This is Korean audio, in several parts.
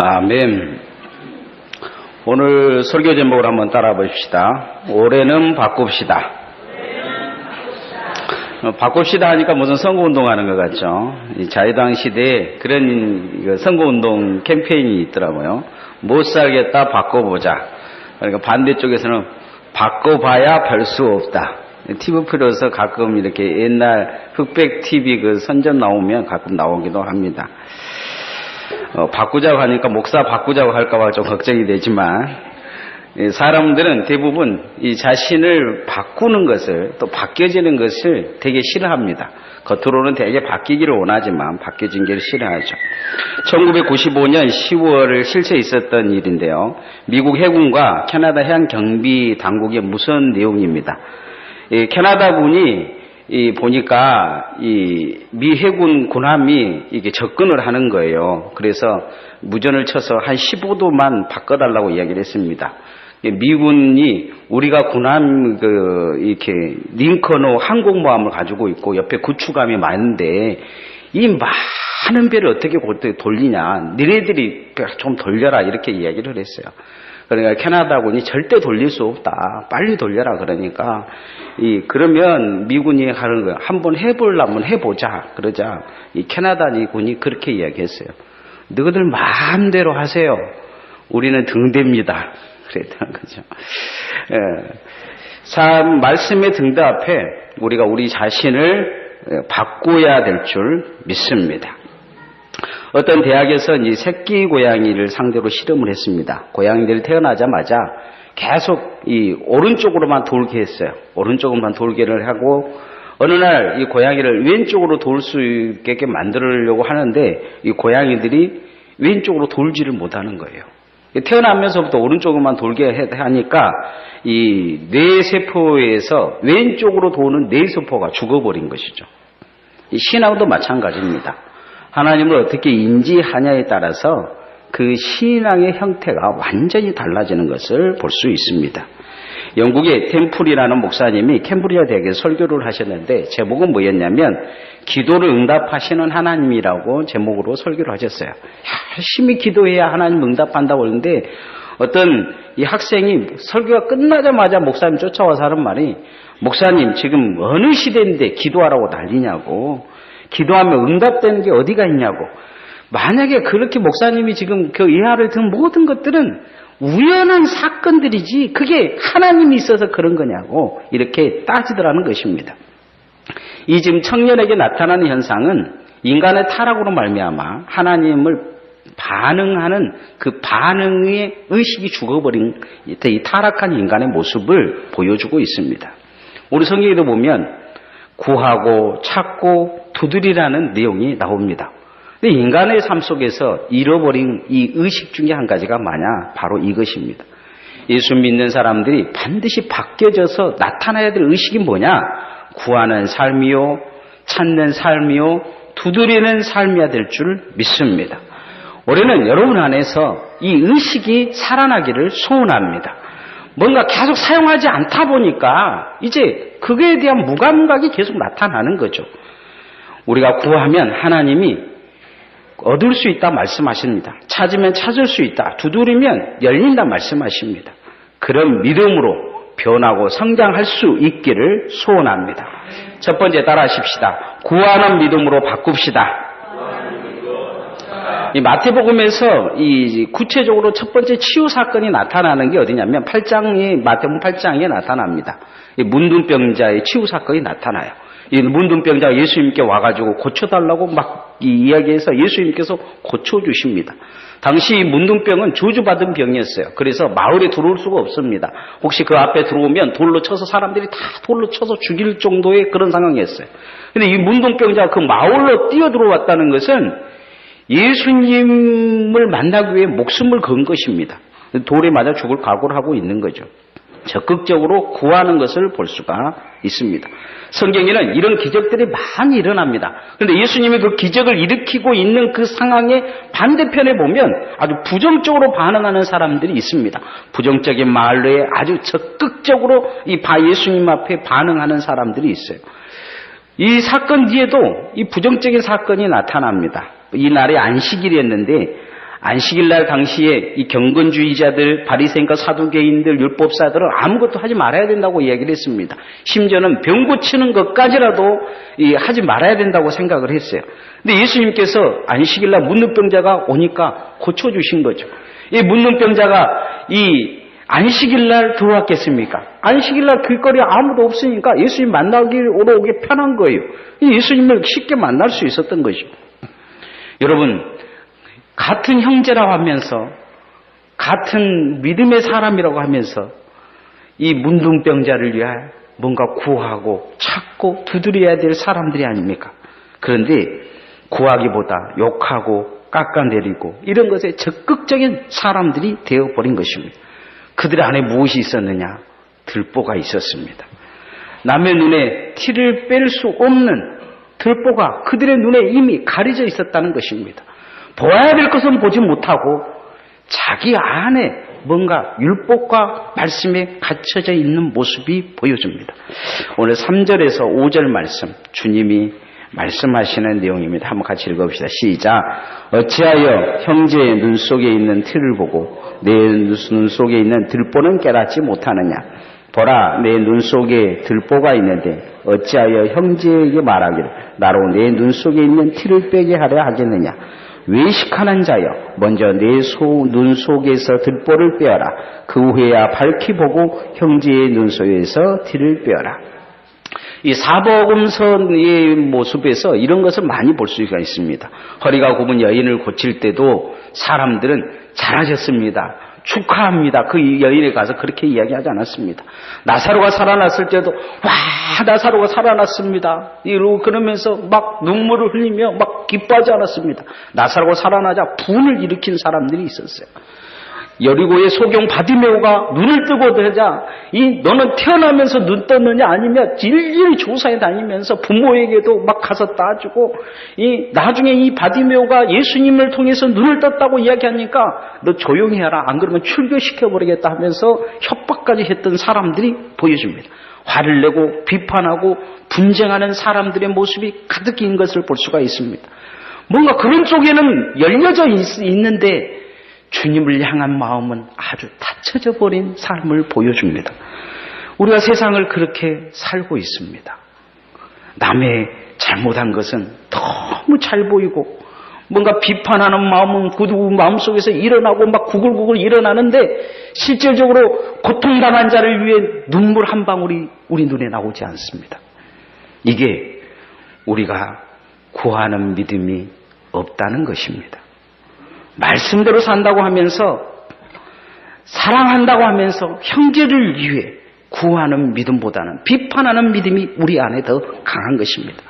아멘. 오늘 설교 제목을 한번 따라 보십시다. 올해는 바꿉시다. 바꿉시다 하니까 무슨 선거운동 하는 것 같죠. 이 자유당 시대에 그런 선거운동 캠페인이 있더라고요. 못 살겠다 바꿔보자. 그러니까 반대쪽에서는 바꿔봐야 별 수 없다. TV표로서 가끔 이렇게 옛날 흑백 TV 그 선전 나오면 가끔 나오기도 합니다. 바꾸자고 하니까 목사 바꾸자고 할까봐 좀 걱정이 되지만, 사람들은 대부분 이 자신을 바꾸는 것을, 또 바뀌어지는 것을 되게 싫어합니다. 겉으로는 되게 바뀌기를 원하지만 바뀌어진 게 싫어하죠. 1995년 10월 실제 있었던 일인데요. 미국 해군과 캐나다 해양경비 당국의 무선 내용입니다. 캐나다군이 보니까 미 해군 군함이 이게 접근을 하는 거예요. 그래서 무전을 쳐서 한 15도만 바꿔달라고 이야기를 했습니다. 미군이 우리가 군함 이렇게 링컨호 항공모함을 가지고 있고 옆에 구축함이 많은데 이 많은 배를 어떻게 돌리냐, 니네들이 좀 돌려라 이렇게 이야기를 했어요. 그러니까 캐나다군이 절대 돌릴 수 없다. 빨리 돌려라. 그러니까 그러면 미군이 하는 거야. 한번 해보려면 해보자. 그러자 이 캐나다군이 그렇게 이야기했어요. 너희들 마음대로 하세요. 우리는 등대입니다. 그랬다는 거죠. 참 말씀의 등대 앞에 우리가 우리 자신을 바꿔야 될 줄 믿습니다. 어떤 대학에서 이 새끼 고양이를 상대로 실험을 했습니다. 고양이들이 태어나자마자 계속 이 오른쪽으로만 돌게 했어요. 오른쪽으로만 돌게를 하고 어느 날 이 고양이를 왼쪽으로 돌 수 있게 만들려고 하는데 이 고양이들이 왼쪽으로 돌지를 못하는 거예요. 태어나면서부터 오른쪽으로만 돌게 하니까 이 뇌세포에서 왼쪽으로 도는 뇌세포가 죽어버린 것이죠. 이 신앙도 마찬가지입니다. 하나님을 어떻게 인지하냐에 따라서 그 신앙의 형태가 완전히 달라지는 것을 볼 수 있습니다. 영국의 템플이라는 목사님이 캠브리아 대학에 설교를 하셨는데 제목은 뭐였냐면 기도를 응답하시는 하나님이라고 제목으로 설교를 하셨어요. 열심히 기도해야 하나님 응답한다고 하는데 어떤 이 학생이 설교가 끝나자마자 목사님 쫓아와서 하는 말이 목사님 지금 어느 시대인데 기도하라고 난리냐고, 기도하면 응답되는 게 어디가 있냐고. 만약에 그렇게 목사님이 지금 그 이하를 든 모든 것들은 우연한 사건들이지 그게 하나님이 있어서 그런 거냐고 이렇게 따지더라는 것입니다. 이 지금 청년에게 나타나는 현상은 인간의 타락으로 말미암아 하나님을 반응하는 그 반응의 의식이 죽어버린 이 타락한 인간의 모습을 보여주고 있습니다. 우리 성경에도 보면 구하고 찾고 두드리라는 내용이 나옵니다. 근데 인간의 삶 속에서 잃어버린 이 의식 중에 한 가지가 뭐냐? 바로 이것입니다. 예수 믿는 사람들이 반드시 바뀌어져서 나타나야 될 의식이 뭐냐? 구하는 삶이요, 찾는 삶이요, 두드리는 삶이어야 될 줄 믿습니다. 올해는 여러분 안에서 이 의식이 살아나기를 소원합니다. 뭔가 계속 사용하지 않다 보니까 이제 그거에 대한 무감각이 계속 나타나는 거죠. 우리가 구하면 하나님이 얻을 수 있다 말씀하십니다. 찾으면 찾을 수 있다. 두드리면 열린다 말씀하십니다. 그런 믿음으로 변하고 성장할 수 있기를 소원합니다. 첫 번째 따라하십시다. 구하는 믿음으로 바꿉시다. 이 마태복음에서 이 구체적으로 첫 번째 치유 사건이 나타나는 게 어디냐면 마태복음 8장에 나타납니다. 이 문둥병자의 치유 사건이 나타나요. 이 문둥병자가 예수님께 와가지고 고쳐달라고 막 이야기해서 예수님께서 고쳐주십니다. 당시 문둥병은 저주받은 병이었어요. 그래서 마을에 들어올 수가 없습니다. 혹시 그 앞에 들어오면 돌로 쳐서 사람들이 다 돌로 쳐서 죽일 정도의 그런 상황이었어요. 근데 이 문둥병자가 그 마을로 뛰어들어왔다는 것은 예수님을 만나기 위해 목숨을 건 것입니다. 돌에 맞아 죽을 각오를 하고 있는 거죠. 적극적으로 구하는 것을 볼 수가 있습니다. 성경에는 이런 기적들이 많이 일어납니다. 그런데 예수님이 그 기적을 일으키고 있는 그 상황의 반대편에 보면 아주 부정적으로 반응하는 사람들이 있습니다. 부정적인 말로에 아주 적극적으로 예수님 앞에 반응하는 사람들이 있어요. 이 사건 뒤에도 이 부정적인 사건이 나타납니다. 이 날이 안식일이었는데 안식일날 당시에 이 경건주의자들, 바리새인과 사두개인들, 율법사들은 아무것도 하지 말아야 된다고 이야기를 했습니다. 심지어는 병 고치는 것까지라도 하지 말아야 된다고 생각을 했어요. 근데 예수님께서 안식일날 문둥병자가 오니까 고쳐주신 거죠. 이 문둥병자가 이 안식일날 들어왔겠습니까? 안식일날 길거리에 아무도 없으니까 예수님 만나기로 오기 편한 거예요. 예수님을 쉽게 만날 수 있었던 거죠. 여러분, 같은 형제라고 하면서, 같은 믿음의 사람이라고 하면서 이 문둥병자를 위하여 뭔가 구하고 찾고 두드려야 될 사람들이 아닙니까? 그런데 구하기보다 욕하고 깎아내리고 이런 것에 적극적인 사람들이 되어버린 것입니다. 그들 안에 무엇이 있었느냐? 들보가 있었습니다. 남의 눈에 티를 뺄 수 없는 들보가 그들의 눈에 이미 가려져 있었다는 것입니다. 보아야 될 것은 보지 못하고 자기 안에 뭔가 율법과 말씀에 갇혀져 있는 모습이 보여집니다. 오늘 3절에서 5절 말씀, 주님이 말씀하시는 내용입니다. 한번 같이 읽어봅시다. 시작. 어찌하여 형제의 눈 속에 있는 틀을 보고 내 눈 속에 있는 들보는 깨닫지 못하느냐? 보라, 내 눈 속에 들보가 있는데 어찌하여 형제에게 말하기를 나로 내 눈 속에 있는 틀을 빼게 하려 하겠느냐? 외식하는 자여, 먼저 내 눈 속에서 들보를 빼어라. 그 후에야 밝히 보고 형제의 눈 속에서 틀을 빼어라. 이 사복음서의 모습에서 이런 것을 많이 볼 수가 있습니다. 허리가 굽은 여인을 고칠 때도 사람들은 잘하셨습니다, 축하합니다, 그 여인에 가서 그렇게 이야기하지 않았습니다. 나사로가 살아났을 때도 와, 나사로가 살아났습니다 이러고 그러면서 막 눈물을 흘리며 막 기뻐하지 않았습니다. 나사로가 살아나자 분을 일으킨 사람들이 있었어요. 여리고의 소경 바디메오가 눈을 뜨고 되자 너는 태어나면서 눈 떴느냐 아니면 일일이 조사에 다니면서 부모에게도 막 가서 따주고 나중에 이 바디메오가 예수님을 통해서 눈을 떴다고 이야기하니까 너 조용히 해라, 안 그러면 출교시켜버리겠다 하면서 협박까지 했던 사람들이 보여집니다. 화를 내고 비판하고 분쟁하는 사람들의 모습이 가득인 것을 볼 수가 있습니다. 뭔가 그런 쪽에는 열려져 있는데 주님을 향한 마음은 아주 닫혀져 버린 삶을 보여줍니다. 우리가 세상을 그렇게 살고 있습니다. 남의 잘못한 것은 너무 잘 보이고 뭔가 비판하는 마음은 그 마음속에서 일어나고 막 구글구글 일어나는데 실질적으로 고통당한 자를 위해 눈물 한 방울이 우리 눈에 나오지 않습니다. 이게 우리가 구하는 믿음이 없다는 것입니다. 말씀대로 산다고 하면서 사랑한다고 하면서 형제를 위해 구하는 믿음보다는 비판하는 믿음이 우리 안에 더 강한 것입니다.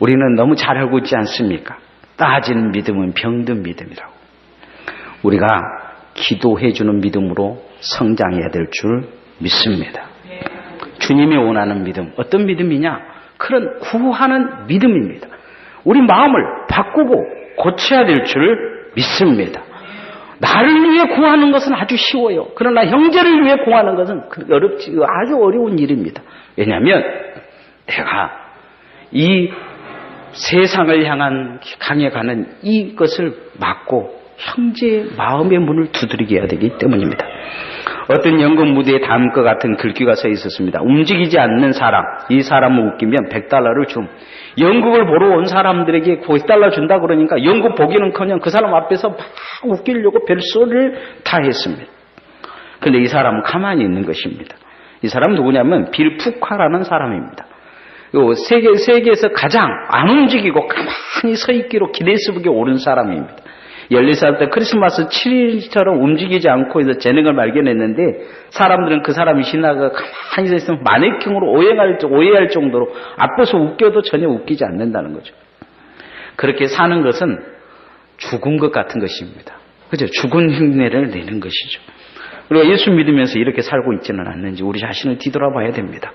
우리는 너무 잘 알고 있지 않습니까? 따지는 믿음은 병든 믿음이라고. 우리가 기도해주는 믿음으로 성장해야 될 줄 믿습니다. 주님이 원하는 믿음, 어떤 믿음이냐? 그런 구하는 믿음입니다. 우리 마음을 바꾸고 고쳐야 될 줄 믿습니다. 나를 위해 구하는 것은 아주 쉬워요. 그러나 형제를 위해 구하는 것은 아주 어려운 일입니다. 왜냐하면 내가 이 세상을 향해 가는 이것을 막고 형제의 마음의 문을 두드리게 해야 되기 때문입니다. 어떤 연극 무대에 다음과 같은 글귀가 써 있었습니다. 움직이지 않는 사람, 이 사람을 웃기면 $100를 줌. 연극을 보러 온 사람들에게 $100 준다 그러니까 연극 보기는커녕 그 사람 앞에서 막 웃기려고 별소리를 다 했습니다. 그런데 이 사람은 가만히 있는 것입니다. 이 사람은 누구냐면 빌 푸카라는 사람입니다. 세계에서 가장 안 움직이고 가만히 서 있기로 기네스북에 오른 사람입니다. 14살 때 크리스마스 7일처럼 움직이지 않고 해서 재능을 발견했는데 사람들은 그 사람이 신나가 가만히 서 있으면 마네킹으로 오해할 정도로 앞에서 웃겨도 전혀 웃기지 않는다는 거죠. 그렇게 사는 것은 죽은 것 같은 것입니다. 그죠? 죽은 흉내를 내는 것이죠. 우리가 예수 믿으면서 이렇게 살고 있지는 않는지 우리 자신을 뒤돌아봐야 됩니다.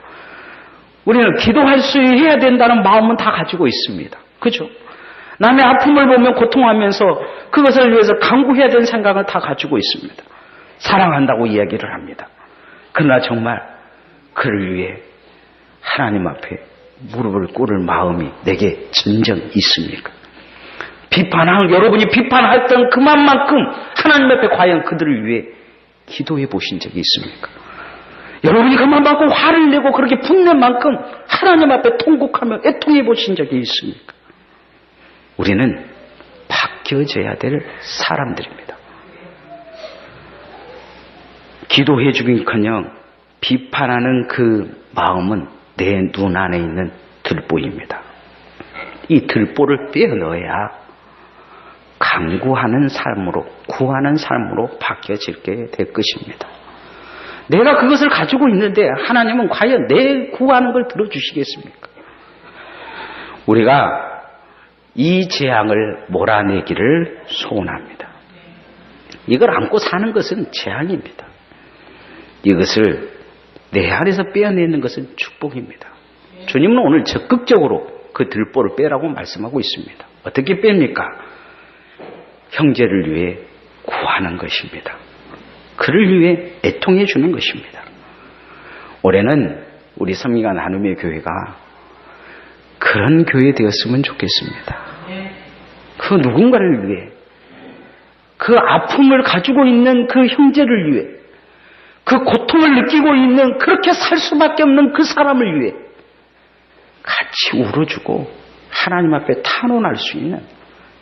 우리는 기도할 수 해야 된다는 마음은 다 가지고 있습니다. 그죠? 남의 아픔을 보면 고통하면서 그것을 위해서 간구해야 되는 생각을 다 가지고 있습니다. 사랑한다고 이야기를 합니다. 그러나 정말 그를 위해 하나님 앞에 무릎을 꿇을 마음이 내게 진정 있습니까? 여러분이 비판했던 그만큼 하나님 앞에 과연 그들을 위해 기도해 보신 적이 있습니까? 여러분이 그만큼 화를 내고 그렇게 분낸 만큼 하나님 앞에 통곡하며 애통해 보신 적이 있습니까? 우리는 바뀌어져야 될 사람들입니다. 기도해 주긴커녕 비판하는 그 마음은 내 눈 안에 있는 들보입니다. 이 들보를 빼어넣어야 간구하는 삶으로, 구하는 삶으로 바뀌어질게 될 것입니다. 내가 그것을 가지고 있는데 하나님은 과연 내 구하는 걸 들어주시겠습니까? 우리가 이 재앙을 몰아내기를 소원합니다. 이걸 안고 사는 것은 재앙입니다. 이것을 내 안에서 빼어내는 것은 축복입니다. 주님은 오늘 적극적으로 그 들보를 빼라고 말씀하고 있습니다. 어떻게 뺍니까? 형제를 위해 구하는 것입니다. 그를 위해 애통해 주는 것입니다. 올해는 우리 성미가 나눔의 교회가 그런 교회 되었으면 좋겠습니다. 그 누군가를 위해, 그 아픔을 가지고 있는 그 형제를 위해, 그 고통을 느끼고 있는, 그렇게 살 수밖에 없는 그 사람을 위해 같이 울어주고 하나님 앞에 탄원할 수 있는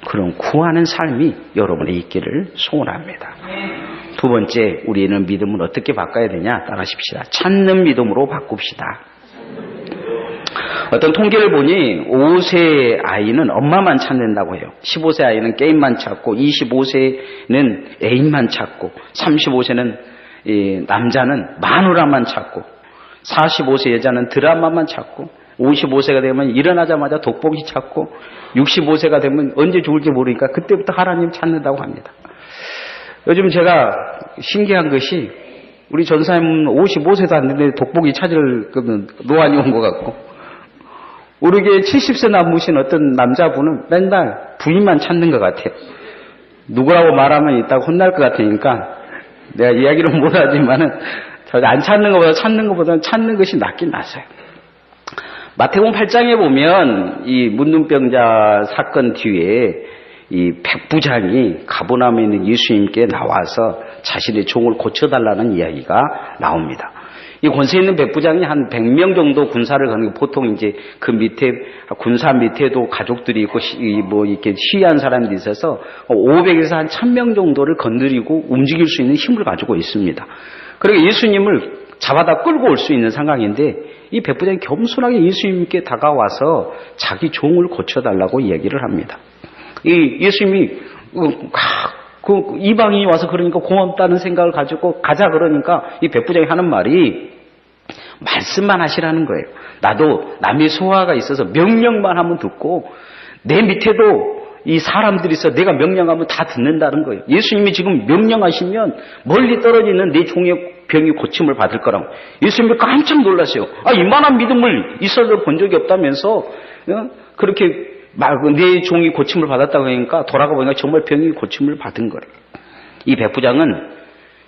그런 구하는 삶이 여러분의 있기를 소원합니다. 두 번째, 우리는 믿음을 어떻게 바꿔야 되냐? 따라하십시다. 찾는 믿음으로 바꿉시다. 어떤 통계를 보니 5세 아이는 엄마만 찾는다고 해요. 15세 아이는 게임만 찾고, 25세는 애인만 찾고, 35세는 남자는 마누라만 찾고, 45세 여자는 드라마만 찾고, 55세가 되면 일어나자마자 돋보기 찾고, 65세가 되면 언제 죽을지 모르니까 그때부터 하나님 찾는다고 합니다. 요즘 제가 신기한 것이 우리 전사님은 55세도 안 됐는데 돋보기 찾을 노안이 온 것 같고, 우리게 70세 남으신 어떤 남자분은 맨날 부인만 찾는 것 같아요. 누구라고 말하면 이따가 혼날 것 같으니까 내가 이야기를 못하지만은 안 찾는 것보다 찾는 것이 낫긴 낫어요. 마태복음 8장에 보면 이 문둥병자 사건 뒤에 이 백부장이 가버나움에 있는 예수님께 나와서 자신의 종을 고쳐달라는 이야기가 나옵니다. 이 권세 있는 백부장이 한 100명 정도 군사를 거는, 보통 이제 그 밑에 군사 밑에도 가족들이 있고 뭐 이렇게 시위한 사람들이 있어서 500에서 한 1000명 정도를 건드리고 움직일 수 있는 힘을 가지고 있습니다. 그리고 예수님을 잡아다 끌고 올 수 있는 상황인데 이 백부장이 겸손하게 예수님께 다가와서 자기 종을 고쳐달라고 이야기를 합니다. 이 예수님이 그 이방인이 와서 그러니까 고맙다는 생각을 가지고 가자 그러니까 이 백부장이 하는 말이 말씀만 하시라는 거예요. 나도 남의 소화가 있어서 명령만 하면 듣고 내 밑에도 이 사람들이 있어 내가 명령하면 다 듣는다는 거예요. 예수님이 지금 명령하시면 멀리 떨어지는 내 종의 병이 고침을 받을 거라고. 예수님이 깜짝 놀랐어요. 이만한 믿음을 이스라엘로 본 적이 없다면서 그렇게 내 종이 고침을 받았다고 하니까 돌아가 보니까 정말 병이 고침을 받은 거예요. 이 백부장은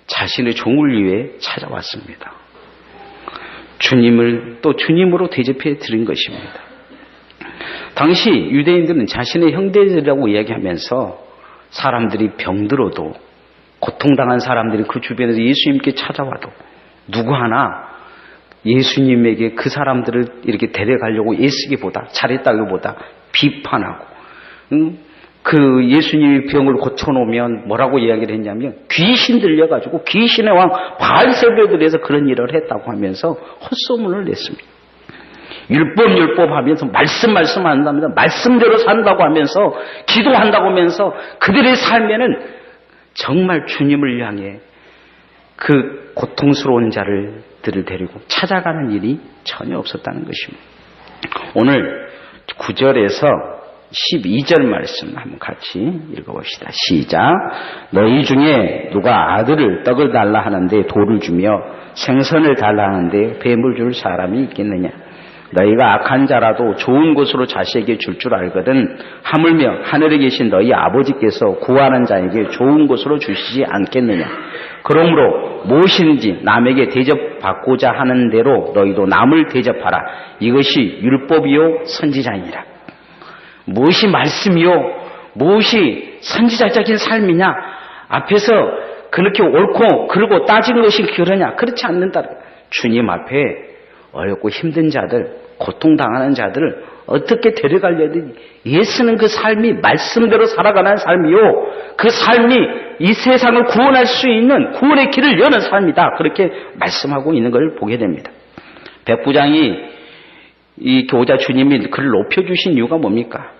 자신의 종을 위해 찾아왔습니다. 주님을 또 주님으로 대접해 드린 것입니다. 당시 유대인들은 자신의 형제들이라고 이야기하면서 사람들이 병들어도, 고통당한 사람들이 그 주변에서 예수님께 찾아와도 누구 하나 예수님에게 그 사람들을 이렇게 데려가려고 애쓰기보다, 잘했다기보다 비판하고, 그 예수님이 병을 고쳐놓으면 뭐라고 이야기를 했냐면 귀신 들려가지고 귀신의 왕 바알세불에서 그런 일을 했다고 하면서 헛소문을 냈습니다. 율법 하면서 말씀 한다면서 말씀대로 산다고 하면서 기도한다고 하면서 그들의 삶에는 정말 주님을 향해 그 고통스러운 자들을 데리고 찾아가는 일이 전혀 없었다는 것입니다. 오늘 9절에서 12절 말씀 한번 같이 읽어봅시다. 시작. 너희 중에 누가 아들을 떡을 달라 하는데 돌을 주며 생선을 달라 하는데 뱀을 줄 사람이 있겠느냐. 너희가 악한 자라도 좋은 것으로 자식에게 줄 줄 알거든 하물며 하늘에 계신 너희 아버지께서 구하는 자에게 좋은 것으로 주시지 않겠느냐. 그러므로 무엇인지 남에게 대접받고자 하는 대로 너희도 남을 대접하라. 이것이 율법이요 선지자이니라. 무엇이 말씀이요 무엇이 선지자적인 삶이냐? 앞에서 그렇게 옳고 그러고 따지는 것이 그러냐? 그렇지 않는다. 주님 앞에 어렵고 힘든 자들, 고통당하는 자들을 어떻게 데려가려야 되니? 예수는 그 삶이 말씀대로 살아가는 삶이요, 그 삶이 이 세상을 구원할 수 있는 구원의 길을 여는 삶이다. 그렇게 말씀하고 있는 걸 보게 됩니다. 백부장이 이 교자 주님이 그를 높여주신 이유가 뭡니까?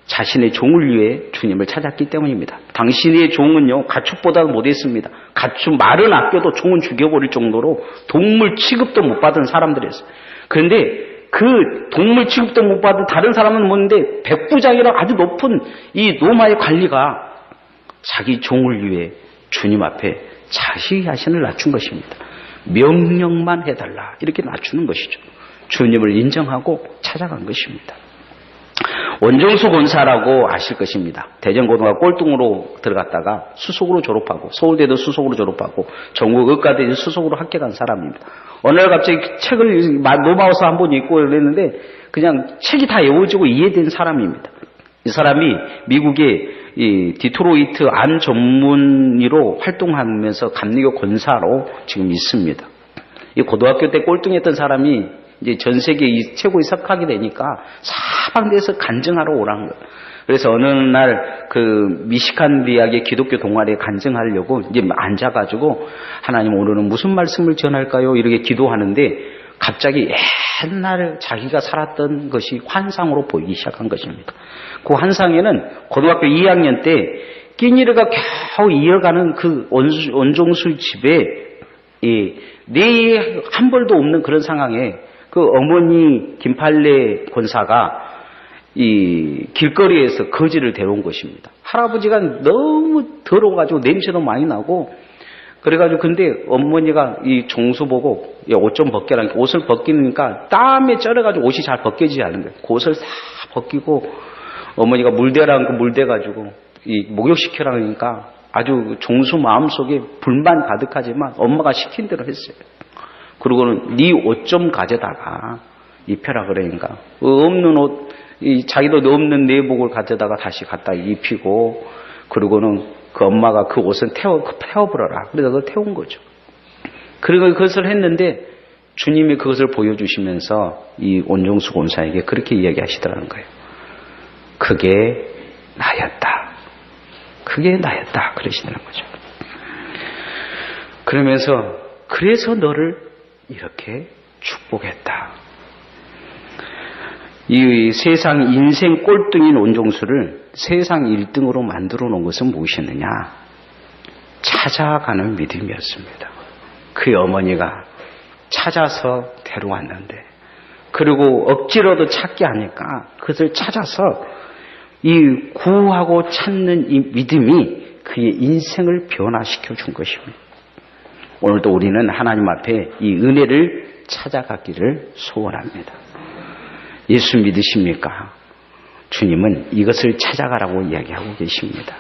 자신의 종을 위해 주님을 찾았기 때문입니다. 당신의 종은요, 가축보다 못했습니다. 가축 말은 아껴도 종은 죽여버릴 정도로 동물 취급도 못 받은 사람들이었어요. 그런데 그 동물 취급도 못 받은 다른 사람은 뭔데, 백부장이라 아주 높은 이 로마의 관리가 자기 종을 위해 주님 앞에 자기 자신을 낮춘 것입니다. 명령만 해달라, 이렇게 낮추는 것이죠. 주님을 인정하고 찾아간 것입니다. 원종수 권사라고 아실 것입니다. 대전고등학교 꼴등으로 들어갔다가 수석으로 졸업하고, 서울대도 수석으로 졸업하고, 전국 의과대도 수석으로 합격한 사람입니다. 어느 날 갑자기 책을 노마우스 한 번 읽고 그랬는데 그냥 책이 다 외워지고 이해된 사람입니다. 이 사람이 미국의 이 디트로이트 암 전문의로 활동하면서 감리교 권사로 지금 있습니다. 이 고등학교 때 꼴등했던 사람이 이제 전 세계 이 최고에 석하게 되니까 사방대에서 간증하러 오라는 거예요. 그래서 어느 날 그 미시간 대학의 기독교 동아리에 간증하려고 이제 앉아가지고, 하나님 오늘은 무슨 말씀을 전할까요? 이렇게 기도하는데 갑자기 옛날 자기가 살았던 것이 환상으로 보이기 시작한 것입니다. 그 환상에는 고등학교 2학년 때 끼니르가 겨우 이어가는 그 원종수 집에 내 한 벌도 없는 그런 상황에 그 어머니 김팔래 권사가 이 길거리에서 거지를 데려온 것입니다. 할아버지가 너무 더러워가지고 냄새도 많이 나고, 그래가지고 근데 어머니가 이 종수 보고 옷 좀 벗겨라니까 옷을 벗기니까 땀에 쩔어가지고 옷이 잘 벗겨지지 않는 거예요. 그 옷을 다 벗기고 어머니가 물대라니까 물대가지고 이 목욕시키라니까 아주 종수 마음속에 불만 가득하지만 엄마가 시킨 대로 했어요. 그리고는 네 옷 좀 가져다가 입혀라 그러니까 없는 옷, 자기도 없는 내복을 가져다가 다시 갖다 입히고, 그리고는 그 엄마가 그 옷은 태워버려라. 그래서 그걸 태운 거죠. 그리고 그것을 했는데 주님이 그것을 보여주시면서 이 원종수 권사에게 그렇게 이야기하시더라는 거예요. 그게 나였다. 그게 나였다. 그러시더라는 거죠. 그러면서 그래서 너를 이렇게 축복했다. 이 세상 인생 꼴등인 원종수를 세상 1등으로 만들어 놓은 것은 무엇이었느냐? 찾아가는 믿음이었습니다. 그 어머니가 찾아서 데려왔는데, 그리고 억지로도 찾기 하니까 그것을 찾아서 이 구하고 찾는 이 믿음이 그의 인생을 변화시켜 준 것입니다. 오늘도 우리는 하나님 앞에 이 은혜를 찾아가기를 소원합니다. 예수 믿으십니까? 주님은 이것을 찾아가라고 이야기하고 계십니다.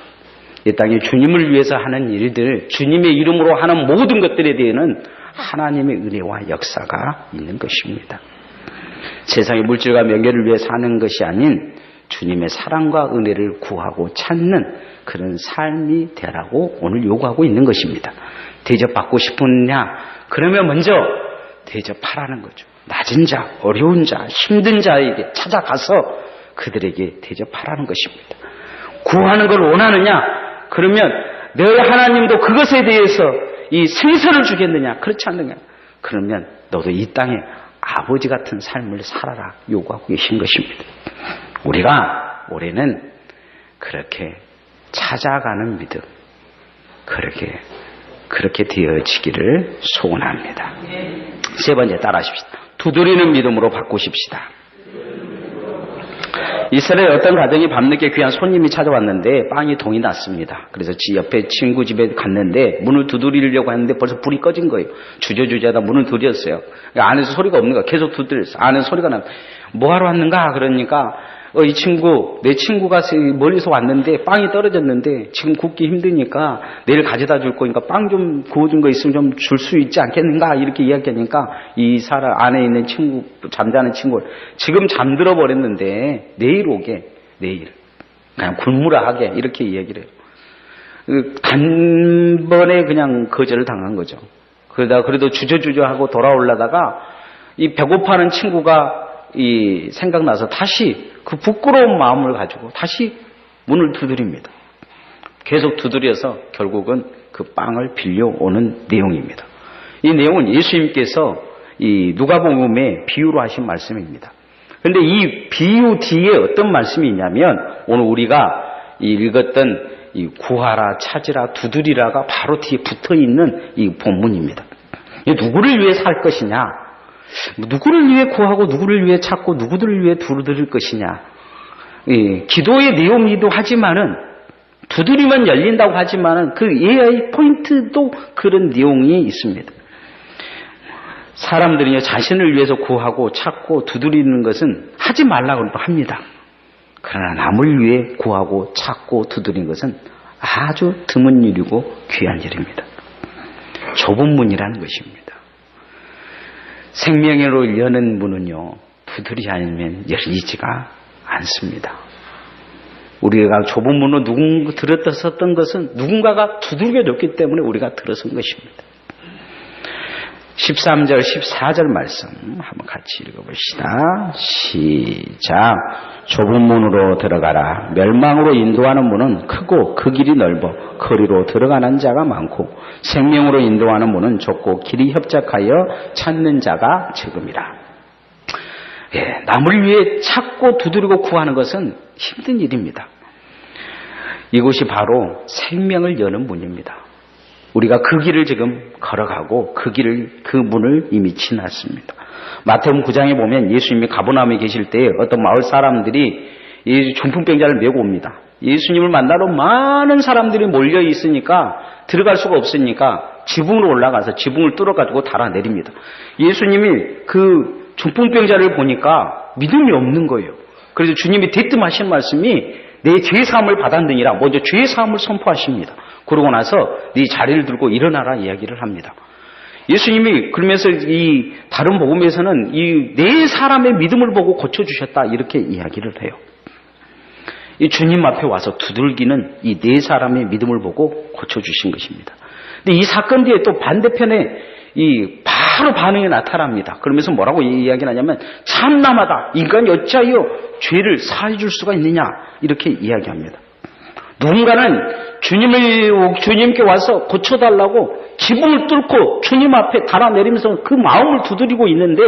이 땅에 주님을 위해서 하는 일들, 주님의 이름으로 하는 모든 것들에 대해서는 하나님의 은혜와 역사가 있는 것입니다. 세상의 물질과 명예를 위해 사는 것이 아닌 주님의 사랑과 은혜를 구하고 찾는 그런 삶이 되라고 오늘 요구하고 있는 것입니다. 대접받고 싶으냐? 그러면 먼저 대접하라는 거죠. 낮은 자, 어려운 자, 힘든 자에게 찾아가서 그들에게 대접하라는 것입니다. 구하는 걸 원하느냐? 그러면 너희 하나님도 그것에 대해서 이 생선을 주겠느냐? 그렇지 않느냐? 그러면 너도 이 땅에 아버지 같은 삶을 살아라 요구하고 계신 것입니다. 우리가 올해는 그렇게 찾아가는 믿음, 그렇게 되어지기를 소원합니다. 세 번째 따라하십시다. 두드리는 믿음으로 바꾸십시다. 이스라엘 어떤 가정이 밤늦게 귀한 손님이 찾아왔는데 빵이 동이 났습니다. 그래서 옆에 친구 집에 갔는데 문을 두드리려고 했는데 벌써 불이 꺼진 거예요. 주저주저하다 문을 두드렸어요. 안에서 소리가 없는 거야. 계속 두드렸어요. 안에서 소리가 나. 뭐하러 왔는가? 그러니까 이 친구, 내 친구가 멀리서 왔는데 빵이 떨어졌는데 지금 굽기 힘드니까 내일 가져다 줄 거니까 빵 좀 구워준 거 있으면 좀 줄 수 있지 않겠는가? 이렇게 이야기하니까 이 사람 안에 있는 친구, 잠자는 친구, 지금 잠들어 버렸는데 내일 오게, 내일. 그냥 굶으라 하게 이렇게 이야기를 해요. 단번에 그냥 거절을 당한 거죠. 그러다가 그래도 주저주저하고 돌아오려다가 이 배고파하는 친구가 이 생각나서 다시 그 부끄러운 마음을 가지고 다시 문을 두드립니다. 계속 두드려서 결국은 그 빵을 빌려오는 내용입니다. 이 내용은 예수님께서 이 누가복음의 비유로 하신 말씀입니다. 그런데 이 비유 뒤에 어떤 말씀이 있냐면 오늘 우리가 읽었던 이 구하라, 찾으라, 두드리라가 바로 뒤에 붙어있는 이 본문입니다. 누구를 위해 살 것이냐? 누구를 위해 구하고 누구를 위해 찾고 누구들을 위해 두드릴 것이냐? 기도의 내용이기도 하지만은 두드리면 열린다고 하지만은 그 AI 포인트도 그런 내용이 있습니다. 사람들이 자신을 위해서 구하고 찾고 두드리는 것은 하지 말라고 합니다. 그러나 남을 위해 구하고 찾고 두드리는 것은 아주 드문 일이고 귀한 일입니다. 좁은 문이라는 것입니다. 생명으로 여는 문은요, 두드리지 않으면 열리지가 않습니다. 우리가 좁은 문으로 들었었던 것은 누군가가 두들겨줬기 때문에 우리가 들어선 것입니다. 13절, 14절 말씀 한번 같이 읽어봅시다. 시작. 좁은 문으로 들어가라. 멸망으로 인도하는 문은 크고 그 길이 넓어 거리로 들어가는 자가 많고 생명으로 인도하는 문은 좁고 길이 협착하여 찾는 자가 적음이라. 남을 위해 찾고 두드리고 구하는 것은 힘든 일입니다. 이곳이 바로 생명을 여는 문입니다. 우리가 그 길을 지금 걸어가고 그 문을 이미 지났습니다. 마태복음 9장에 보면 예수님이 가버나움에 계실 때 어떤 마을 사람들이 이 중풍병자를 메고 옵니다. 예수님을 만나러 많은 사람들이 몰려 있으니까 들어갈 수가 없으니까 지붕으로 올라가서 지붕을 뚫어가지고 달아내립니다. 예수님이 그 중풍병자를 보니까 믿음이 없는 거예요. 그래서 주님이 대뜸하신 말씀이 내 죄사함을 받았느니라 먼저 죄사함을 선포하십니다. 그러고 나서 네 자리를 들고 일어나라 이야기를 합니다. 예수님이 그러면서 이 다른 복음에서는 이 네 사람의 믿음을 보고 고쳐주셨다 이렇게 이야기를 해요. 이 주님 앞에 와서 두들기는 이 네 사람의 믿음을 보고 고쳐주신 것입니다. 근데 이 사건 뒤에 또 반대편에 이 바로 반응이 나타납니다. 그러면서 뭐라고 이야기하냐면 참남하다. 인간이 어찌하여 죄를 사해 줄 수가 있느냐 이렇게 이야기합니다. 누군가는 주님께 와서 고쳐달라고 지붕을 뚫고 주님 앞에 달아내리면서 그 마음을 두드리고 있는데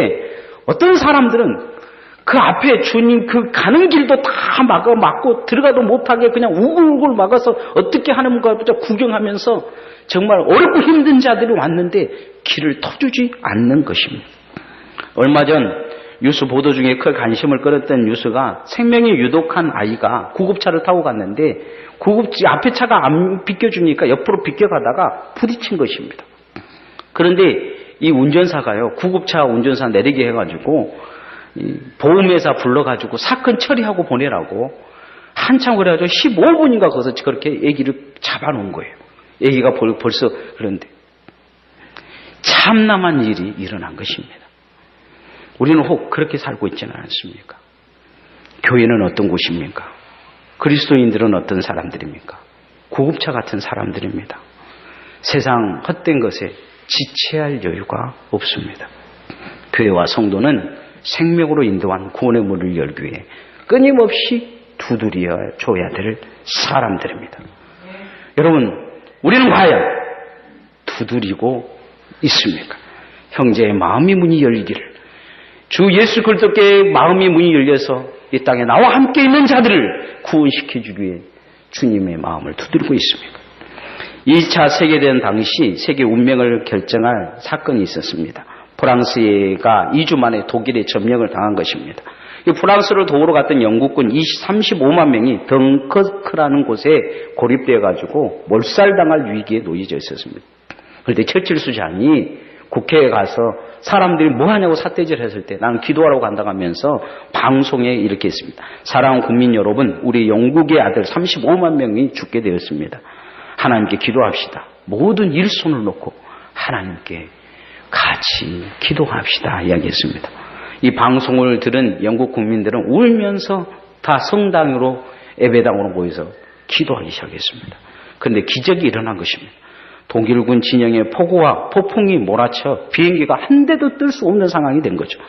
어떤 사람들은 그 앞에 주님 그 가는 길도 다 막고 들어가도 못하게 그냥 우글우글 막아서 어떻게 하는가 보자 구경하면서 정말 어렵고 힘든 자들이 왔는데 길을 터주지 않는 것입니다. 얼마 전 뉴스 보도 중에 큰 관심을 끌었던 뉴스가 생명이 유독한 아이가 구급차를 타고 갔는데 구급차 앞에 차가 안 비켜주니까 옆으로 비켜가다가 부딪힌 것입니다. 그런데 이 운전사가요, 구급차 운전사 내리게 해가지고 보험회사 불러가지고 사건 처리하고 보내라고 한참 그래가지고 15분인가 거기서 그렇게 애기를 잡아놓은 거예요. 애기가 벌써 그런데 참남한 일이 일어난 것입니다. 우리는 혹 그렇게 살고 있지는 않습니까? 교회는 어떤 곳입니까? 그리스도인들은 어떤 사람들입니까? 구급차 같은 사람들입니다. 세상 헛된 것에 지체할 여유가 없습니다. 교회와 성도는 생명으로 인도한 구원의 문을 열기 위해 끊임없이 두드려 줘야 될 사람들입니다. 여러분, 우리는 과연 두드리고 있습니까? 형제의 마음의 문이 열리기를, 주 예수 그리스도께 마음의 문이 열려서 이 땅에 나와 함께 있는 자들을 구원시켜주기 위해 주님의 마음을 두드리고 있습니까? 2차 세계대전 당시 세계 운명을 결정할 사건이 있었습니다. 프랑스가 2주 만에 독일에 점령을 당한 것입니다. 이 프랑스를 도우러 갔던 영국군 35만 명이 덩커크라는 곳에 고립되어 가지고 몰살당할 위기에 놓여져 있었습니다. 그런데 처칠 수장이 국회에 가서 사람들이 뭐 하냐고 삿대질 했을 때 나는 기도하러 간다고 하면서 방송에 이렇게 했습니다. 사랑하는 국민 여러분, 우리 영국의 아들 35만 명이 죽게 되었습니다. 하나님께 기도합시다. 모든 일손을 놓고 하나님께 같이 기도합시다 이야기했습니다. 이 방송을 들은 영국 국민들은 울면서 다 성당으로 예배당으로 모여서 기도하기 시작했습니다. 그런데 기적이 일어난 것입니다. 독일군 진영의 폭우와 폭풍이 몰아쳐 비행기가 한 대도 뜰 수 없는 상황이 된 거죠.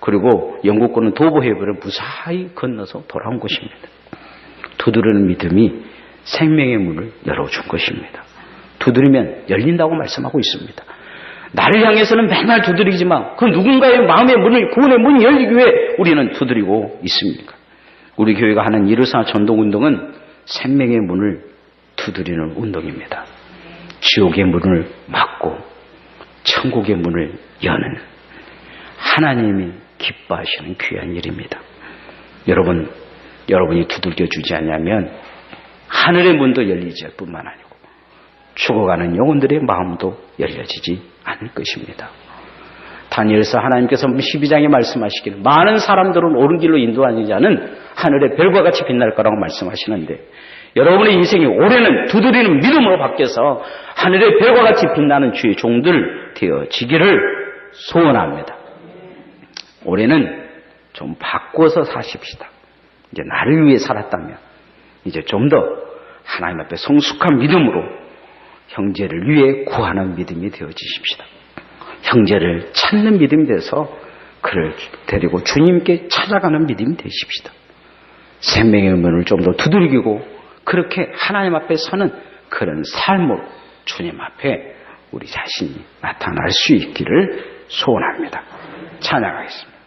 그리고 영국군은 도보 해협을 무사히 건너서 돌아온 것입니다. 두드리는 믿음이 생명의 문을 열어준 것입니다. 두드리면 열린다고 말씀하고 있습니다. 나를 향해서는 맨날 두드리지만 그 누군가의 마음의 문을, 구원의 문이 열리기 위해 우리는 두드리고 있습니까? 우리 교회가 하는 이르사 전도운동은 생명의 문을 두드리는 운동입니다. 지옥의 문을 막고 천국의 문을 여는 하나님이 기뻐하시는 귀한 일입니다. 여러분이 두들겨 주지 않으면 하늘의 문도 열리지 뿐만 아니고 죽어가는 영혼들의 마음도 열려지지 않을 것입니다. 다니엘서 하나님께서 12장에 말씀하시기를 많은 사람들은 옳은 길로 인도하는 자는 하늘의 별과 같이 빛날 거라고 말씀하시는데, 여러분의 인생이 올해는 두드리는 믿음으로 바뀌어서 하늘의 별과 같이 빛나는 주의 종들 되어지기를 소원합니다. 올해는 좀 바꿔서 사십시다. 이제 나를 위해 살았다면 이제 좀 더 하나님 앞에 성숙한 믿음으로 형제를 위해 구하는 믿음이 되어지십시다. 형제를 찾는 믿음이 돼서 그를 데리고 주님께 찾아가는 믿음이 되십시다. 생명의 문을 좀 더 두들기고 그렇게 하나님 앞에 서는 그런 삶으로 주님 앞에 우리 자신이 나타날 수 있기를 소원합니다. 찬양하겠습니다.